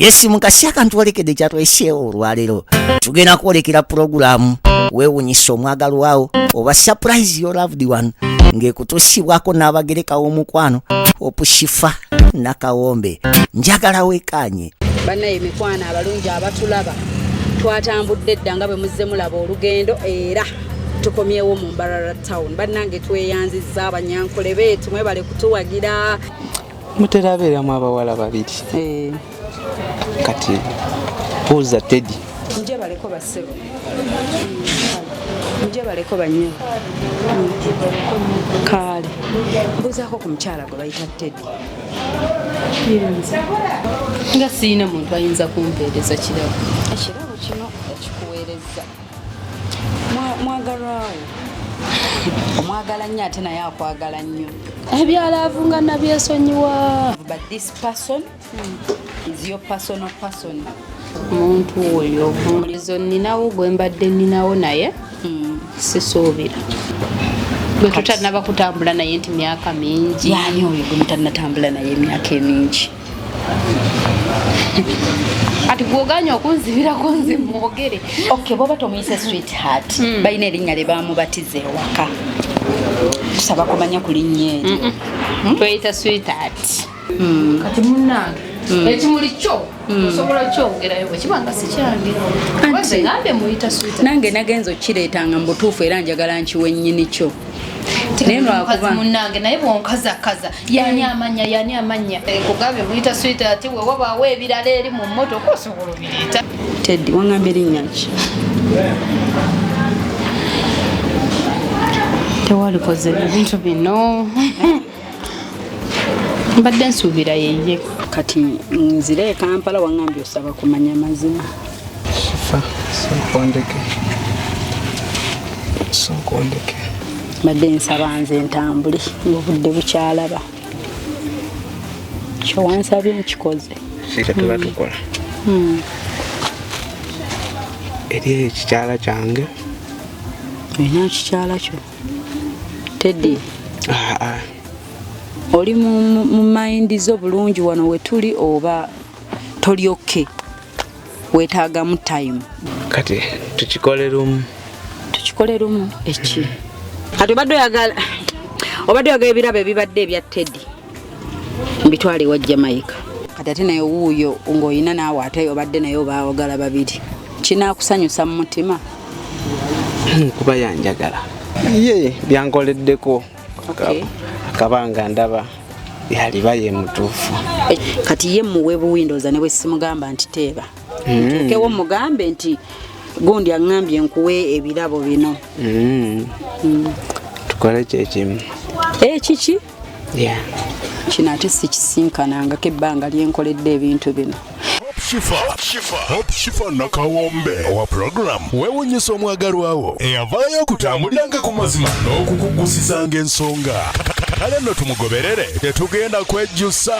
Yes mukasi akantu olekedde kyatwesyewo olwaleero tugenda kwolekera pulogulaamu weewunyisa omwagalwa wawo oba surprise your loved one ng'ekutuusibwako n'abagereka w'omukwano opushifa nakawombe njagala weekaanye bannaye mikwano abalungi abatulaba twatambudde edda nga bwe muzze mulaba olugendo era tukomyewo mu Mbarara town bannange tweyanzizza abanyankole beetu mwebale kutuwagira muterabeeramu abawala babiri kati buuza Teddy nje baleko basebo nje baleko banye kale mbuzaako ku mukyala gwe bayita Teddy nga siina muntu ayinza kumpeereza kirabo ekirabo kino ekikuweereza mwagalwawo omwagala nnyo ate naye akwagala nnyo ebyalaavu nga nabyesonyiwa but this person is your personal person omuntu oyo omulizo ninawo gwe mbadde ninawo naye sisuubira gwe tutanaba kutambula naye nti myaka mingi yani oyo gwe mutanatambula naye emyaka emingi ati gwoganya okunzibirako nze mwogere okay boba tomuyise sweetheart balina erinnya lye bamubatiza ewaka tusaba kumanya ku linnya eryo tweyita sweetheart kati munnange ekimuli kyo osobola kyongerayo bwe kiba nga sikyange waze ngambe muyita sweetheart nange nagenza okkireetanga mu butuufu era njagala nkiwe nnyini kyo munange naye bwonkazakaza yani amanya kugambe muyita sweetheart we wabaawo ebirala eri mu mmotoka osobola obireeta Teddy wangambye erinnya ki tewalikoze ebintu bino mbadde nsuubira yeye kati nzire e Kampala wangambye osaba kumanya mazima sonkondeke badde nsaba nze ntambule ng'obudde bukyalaba kyo wansabye nkikoze kika tuba tukola eri ekikyala kyange olina kikyala kyo Teddy oli mu mayindi zo bulungi wano we tuli oba tolyokke weetaagamu time kati tukikole lumu eki kati obadde oyagala ebirabo ebibadde ebya Teddy mbitwale wa Jamaica kati ate naye wuuyo ng'olina naawe ate obadde naye obaawagala babiri kinaakusanyusa mu mutima kuba yanjagala ye byankoleddeko akabanga ndaba yaliba ye mutuufu kati ye muwe buwindooza ne bwe simugamba nti teeba tukewo mugambe nti gundi aŋŋambye nkuwe ebirabo bino tukole kyekimu kiki kino ate sikisinkanangako ebbanga lyenkoledde ebintu bino Hope Shifa nakawombe owa program weewunyisa omwagalwawo eyavaayo okutambuliranga ku mazima n'okukugusizanga ensonga kale nno tumugoberere tetugenda kwejjusa